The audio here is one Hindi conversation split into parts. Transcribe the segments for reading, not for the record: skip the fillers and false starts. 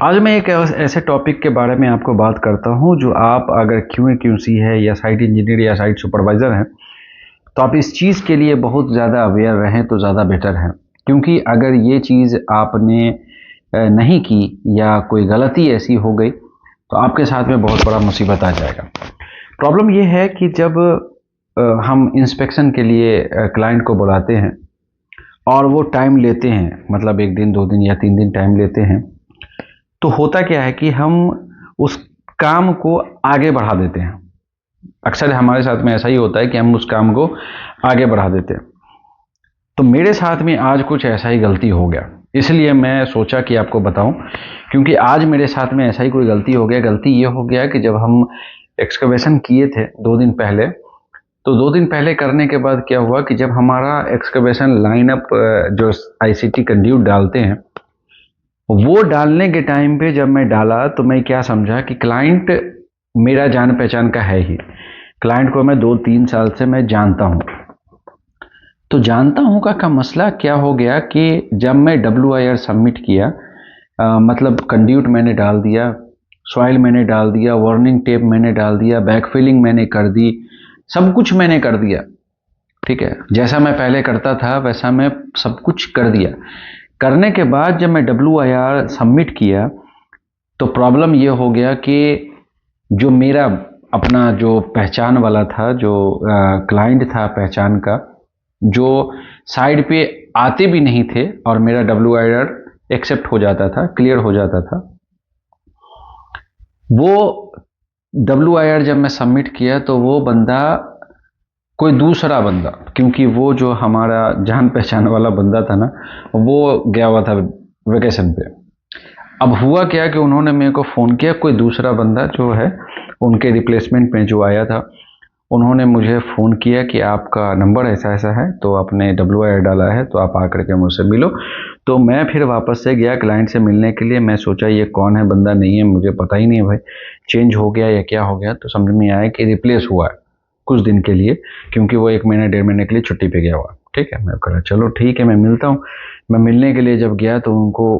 आज मैं एक ऐसे टॉपिक के बारे में आपको बात करता हूं जो आप अगर QA/QC है या साइट इंजीनियर या साइट सुपरवाइज़र हैं तो आप इस चीज़ के लिए बहुत ज़्यादा अवेयर रहें तो ज़्यादा बेटर है। क्योंकि अगर ये चीज़ आपने नहीं की या कोई गलती ऐसी हो गई तो आपके साथ में बहुत बड़ा मुसीबत आ जाएगा। प्रॉब्लम ये है कि जब हम इंस्पेक्शन के लिए क्लाइंट को बुलाते हैं और वो टाइम लेते हैं, मतलब 1 दिन 2 दिन या 3 दिन टाइम लेते हैं, तो होता क्या है कि हम उस काम को आगे बढ़ा देते हैं। अक्सर हमारे साथ में ऐसा ही होता है कि हम उस काम को आगे बढ़ा देते हैं। तो मेरे साथ में आज कुछ ऐसा ही गलती हो गया, इसलिए मैं सोचा कि आपको बताऊं। क्योंकि आज मेरे साथ में ऐसा ही कोई गलती हो गया। गलती ये हो गया कि जब हम एक्सकवेशन किए थे 2 दिन पहले, तो 2 दिन पहले करने के बाद क्या हुआ कि जब हमारा एक्सकवेशन लाइनअप जो ICT कंड्यूट डालते हैं, वो डालने के टाइम पे जब मैं डाला तो मैं क्या समझा कि क्लाइंट मेरा जान पहचान का है ही। क्लाइंट को मैं 2-3 साल से मैं जानता हूँ। तो जानता हूँ का मसला क्या हो गया कि जब मैं WIR सबमिट किया, मतलब कंड्यूट मैंने डाल दिया, सॉइल मैंने डाल दिया, वार्निंग टेप मैंने डाल दिया, बैकफिलिंग मैंने कर दी, सब कुछ मैंने कर दिया। ठीक है, जैसा मैं पहले करता था वैसा मैं सब कुछ कर दिया। करने के बाद जब मैं WIR सबमिट किया तो प्रॉब्लम ये हो गया कि जो मेरा अपना जो पहचान वाला था, जो क्लाइंट था पहचान का, जो साइड पे आते भी नहीं थे और मेरा WIR एक्सेप्ट हो जाता था, क्लियर हो जाता था, वो WIR जब मैं सबमिट किया तो वो बंदा कोई दूसरा बंदा, क्योंकि वो जो हमारा जान पहचान वाला बंदा था ना, वो गया हुआ था वेकेशन पे। अब हुआ क्या कि उन्होंने मेरे को फ़ोन किया, कोई दूसरा बंदा जो है उनके रिप्लेसमेंट में जो आया था, उन्होंने मुझे फ़ोन किया कि आपका नंबर ऐसा ऐसा है, तो आपने WIR डाला है तो आप आकर के मुझसे मिलो। तो मैं फिर वापस से गया क्लाइंट से मिलने के लिए। मैं सोचा ये कौन है, बंदा नहीं है, मुझे पता ही नहीं है भाई, चेंज हो गया या क्या हो गया। तो समझ में आया कि रिप्लेस हुआ है कुछ दिन के लिए, क्योंकि वो 1 महीने 1.5 महीने के लिए छुट्टी पे गया हुआ। ठीक है, मैं कहा चलो ठीक है, मैं मिलता हूँ। मैं मिलने के लिए जब गया तो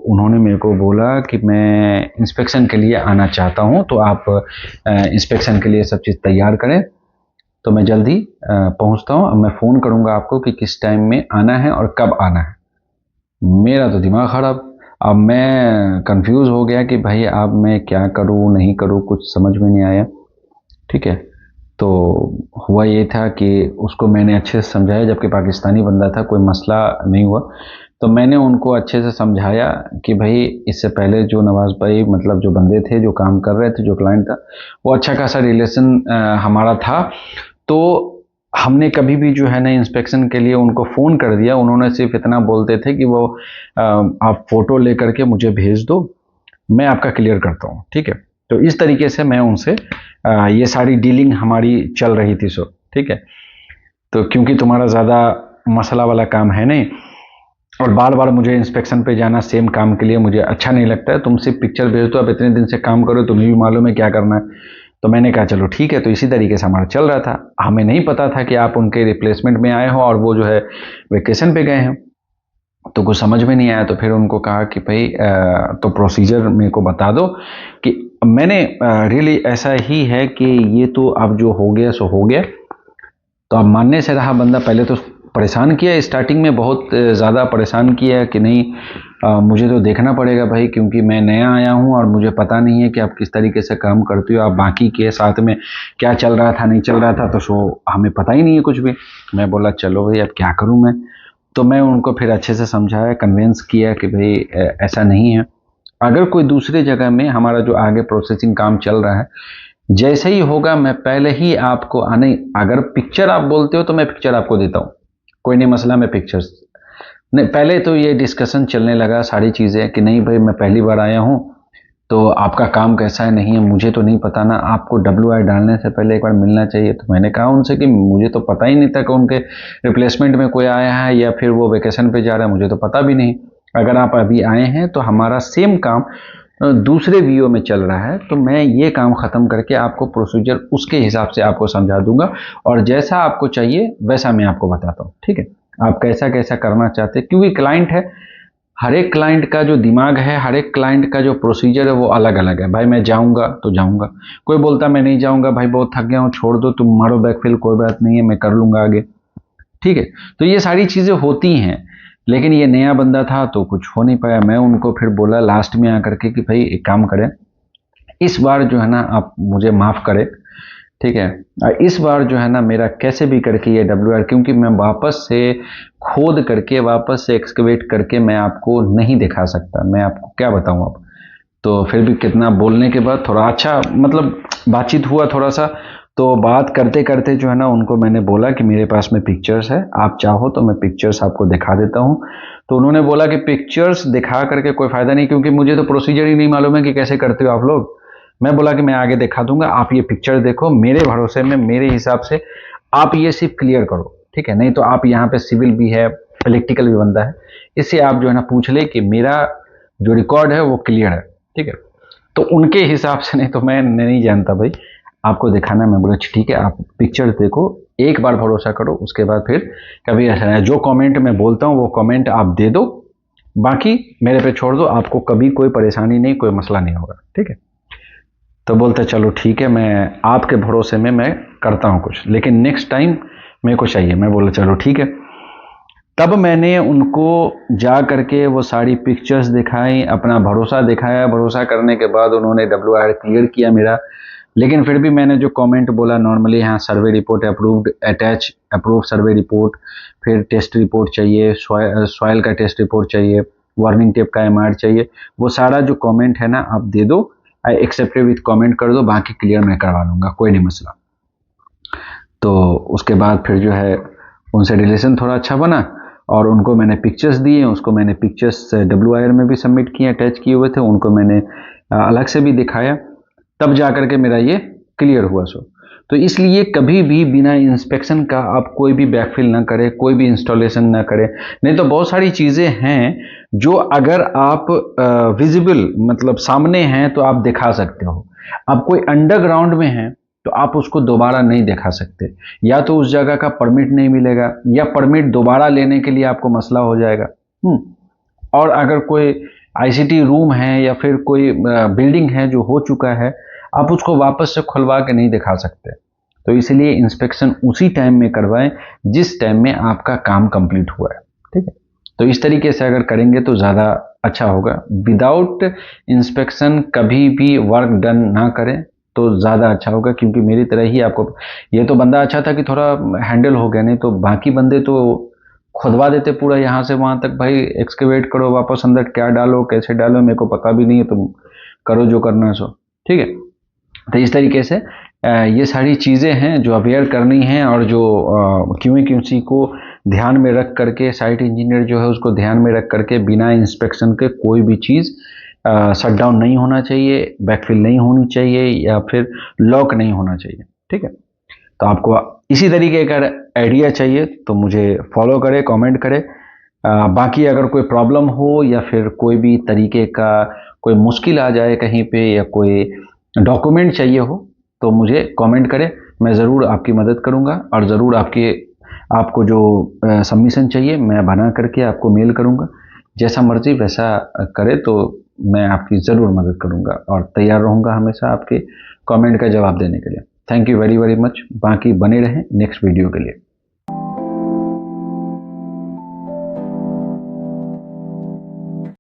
उन्होंने मेरे को बोला कि मैं इंस्पेक्शन के लिए आना चाहता हूँ, तो आप इंस्पेक्शन के लिए सब चीज़ तैयार करें, तो मैं जल्दी पहुँचता हूँ। अब मैं फ़ोन करूँगा आपको कि किस टाइम में आना है और कब आना है। मेरा तो दिमाग ख़राब। अब मैं कंफ्यूज हो गया कि भाई अब मैं क्या करूँ नहीं करूँ, कुछ समझ में नहीं आया। ठीक है, तो हुआ ये था कि उसको मैंने अच्छे से समझाया, जबकि पाकिस्तानी बंदा था, कोई मसला नहीं हुआ। तो मैंने उनको अच्छे से समझाया कि भाई इससे पहले जो नवाज़ भाई, मतलब जो बंदे थे जो काम कर रहे थे, जो क्लाइंट था, वो अच्छा खासा रिलेशन हमारा था। तो हमने कभी भी जो है ना इंस्पेक्शन के लिए उनको फ़ोन कर दिया। उन्होंने सिर्फ इतना बोलते थे कि वो आप फ़ोटो लेकर के मुझे भेज दो, मैं आपका क्लियर करता हूँ। ठीक है, तो इस तरीके से मैं उनसे ये सारी डीलिंग हमारी चल रही थी। सो ठीक है, तो क्योंकि तुम्हारा ज़्यादा मसला वाला काम है नहीं और बार बार मुझे इंस्पेक्शन पे जाना सेम काम के लिए मुझे अच्छा नहीं लगता है, तुम सिर्फ पिक्चर भेज दो, अब इतने दिन से काम करो, तुम्हें भी मालूम है क्या करना है। तो मैंने कहा चलो ठीक है। तो इसी तरीके से हमारा चल रहा था। हमें नहीं पता था कि आप उनके रिप्लेसमेंट में आए हो और वो जो है वेकेशन पे गए हैं, तो कुछ समझ में नहीं आया। तो फिर उनको कहा कि भाई तो प्रोसीजर मेरे को बता दो। कि मैंने रियली ऐसा ही है कि ये तो अब जो हो गया सो हो गया। तो अब मानने से रहा बंदा। पहले तो परेशान किया, स्टार्टिंग में बहुत ज़्यादा परेशान किया कि नहीं मुझे तो देखना पड़ेगा भाई, क्योंकि मैं नया आया हूँ और मुझे पता नहीं है कि आप किस तरीके से काम करते हो, आप बाकी के साथ में क्या चल रहा था नहीं चल रहा था, तो सो हमें पता ही नहीं है कुछ भी। मैं बोला चलो भाई अब क्या करूँ मैं। तो मैं उनको फिर अच्छे से समझाया, कन्विंस किया कि भाई ऐसा नहीं है। अगर कोई दूसरी जगह में हमारा जो आगे प्रोसेसिंग काम चल रहा है, जैसे ही होगा मैं पहले ही आपको आने, अगर पिक्चर आप बोलते हो तो मैं पिक्चर आपको देता हूँ, कोई नहीं मसला, मैं पिक्चर्स नहीं। पहले तो ये डिस्कशन चलने लगा सारी चीज़ें कि नहीं भाई मैं पहली बार आया हूँ, तो आपका काम कैसा है नहीं है मुझे तो नहीं पता ना, आपको WIR डालने से पहले एक बार मिलना चाहिए। तो मैंने कहा उनसे कि मुझे तो पता ही नहीं था कि उनके रिप्लेसमेंट में कोई आया है या फिर वो वेकेशन पे जा रहा है, मुझे तो पता भी नहीं। अगर आप अभी आए हैं तो हमारा सेम काम दूसरे VO में चल रहा है, तो मैं ये काम ख़त्म करके आपको प्रोसीजर उसके हिसाब से आपको समझा दूंगा और जैसा आपको चाहिए वैसा मैं आपको बताता हूँ। ठीक है, आप कैसा कैसा करना चाहते हैं, क्योंकि क्लाइंट है हर एक क्लाइंट का जो दिमाग है, हर एक क्लाइंट का जो प्रोसीजर है वो अलग अलग है। भाई मैं जाऊंगा तो जाऊंगा, कोई बोलता मैं नहीं जाऊंगा, भाई बहुत थक गया हूँ, छोड़ दो, तुम मारो बैकफिल, कोई बात नहीं है, मैं कर लूंगा आगे। ठीक है, तो ये सारी चीज़ें होती हैं। लेकिन ये नया बंदा था तो कुछ हो नहीं पाया। मैं उनको फिर बोला लास्ट में आकर के कि भाई एक काम करें, इस बार जो है ना आप मुझे माफ़ करें, ठीक है, इस बार जो है ना मेरा कैसे भी करके ये WR, क्योंकि मैं वापस से खोद करके, वापस से एक्सकवेट करके मैं आपको नहीं दिखा सकता, मैं आपको क्या बताऊं अब। तो फिर भी कितना बोलने के बाद थोड़ा अच्छा मतलब बातचीत हुआ थोड़ा सा। तो बात करते करते जो है ना उनको मैंने बोला कि मेरे पास में पिक्चर्स है, आप चाहो तो मैं पिक्चर्स आपको दिखा देता हूँ। तो उन्होंने बोला कि पिक्चर्स दिखा करके कोई फ़ायदा नहीं, क्योंकि मुझे तो प्रोसीजर ही नहीं मालूम है कि कैसे करते हो आप लोग। मैं बोला कि मैं आगे दिखा दूंगा, आप ये पिक्चर देखो, मेरे भरोसे में, मेरे हिसाब से आप ये सिर्फ क्लियर करो, ठीक है। नहीं तो आप यहाँ पे सिविल भी है, इलेक्ट्रिकल भी बंदा है, इससे आप जो है ना पूछ ले कि मेरा जो रिकॉर्ड है वो क्लियर है, ठीक है। तो उनके हिसाब से, नहीं तो मैं नहीं जानता भाई, आपको दिखाना। मैं बोला ठीक है, आप पिक्चर देखो, एक बार भरोसा करो, उसके बाद फिर कभी ऐसा नहीं। जो कमेंट मैं बोलता हूँ वो कमेंट आप दे दो, बाकी मेरे पे छोड़ दो, आपको कभी कोई परेशानी नहीं, कोई मसला नहीं होगा, ठीक है। तो बोलते चलो ठीक है, मैं आपके भरोसे में मैं करता हूँ कुछ, लेकिन नेक्स्ट टाइम मेरे को चाहिए। मैं बोला चलो ठीक है। तब मैंने उनको जा करके वो सारी पिक्चर्स दिखाई, अपना भरोसा दिखाया। भरोसा करने के बाद उन्होंने WR क्लियर किया मेरा। लेकिन फिर भी मैंने जो कमेंट बोला नॉर्मली, यहाँ survey report approved, attach approve survey report, फिर टेस्ट रिपोर्ट चाहिए, सॉइल का टेस्ट रिपोर्ट चाहिए, वार्निंग टेप का MR चाहिए, वो सारा जो कमेंट है ना आप दे दो, आई एक्सेप्टेड विथ कमेंट कर दो, बाकी क्लियर मैं करवा लूँगा, कोई नहीं मसला। तो उसके बाद फिर जो है उनसे रिलेशन थोड़ा अच्छा बना, और उनको मैंने पिक्चर्स दिए, उसको मैंने पिक्चर्स WIR में भी सबमिट किए, अटैच किए हुए थे, उनको मैंने अलग से भी दिखाया, तब जा करके मेरा ये क्लियर हुआ। सो तो इसलिए कभी भी बिना इंस्पेक्शन का आप कोई भी बैकफिल ना करें, कोई भी इंस्टॉलेशन ना करें। नहीं तो बहुत सारी चीज़ें हैं जो अगर आप विजिबल मतलब सामने हैं तो आप दिखा सकते हो। अब कोई अंडरग्राउंड में है तो आप उसको दोबारा नहीं दिखा सकते, या तो उस जगह का परमिट नहीं मिलेगा, या परमिट दोबारा लेने के लिए आपको मसला हो जाएगा। और अगर कोई ICT रूम है या फिर कोई बिल्डिंग है जो हो चुका है, आप उसको वापस से खुलवा के नहीं दिखा सकते। तो इसलिए इंस्पेक्शन उसी टाइम में करवाएं जिस टाइम में आपका काम कंप्लीट हुआ है, ठीक है। तो इस तरीके से अगर करेंगे तो ज़्यादा अच्छा होगा। विदाउट इंस्पेक्शन कभी भी वर्क डन ना करें तो ज़्यादा अच्छा होगा, क्योंकि मेरी तरह ही आपको, ये तो बंदा अच्छा था कि थोड़ा हैंडल हो गया, नहीं तो बाकी बंदे तो खुदवा देते पूरा यहाँ से वहाँ तक। भाई एक्सकेवेट करो, वापस अंदर क्या डालो, कैसे डालो, मेरे को पता भी नहीं है, तुम करो जो करना है सो, ठीक है। तो इस तरीके से ये सारी चीज़ें हैं जो अवेयर करनी है, और जो QA/QC को ध्यान में रख करके, साइट इंजीनियर जो है उसको ध्यान में रख करके, बिना इंस्पेक्शन के कोई भी चीज़ शट डाउन नहीं होना चाहिए, बैकफिल नहीं होनी चाहिए, या फिर लॉक नहीं होना चाहिए, ठीक है। तो आपको इसी तरीके का आइडिया चाहिए तो मुझे फॉलो करें, कमेंट करें। बाकी अगर कोई प्रॉब्लम हो या फिर कोई भी तरीके का कोई मुश्किल आ जाए कहीं पे, या कोई डॉक्यूमेंट चाहिए हो, तो मुझे कमेंट करें, मैं ज़रूर आपकी मदद करूंगा, और ज़रूर आपको जो सबमिशन चाहिए मैं बना करके आपको मेल करूंगा। जैसा मर्जी वैसा करे, तो मैं आपकी ज़रूर मदद करूंगा और तैयार रहूंगा हमेशा आपके कमेंट का जवाब देने के लिए। Thank you very very much. बाकी बने रहें नेक्स्ट वीडियो के लिए।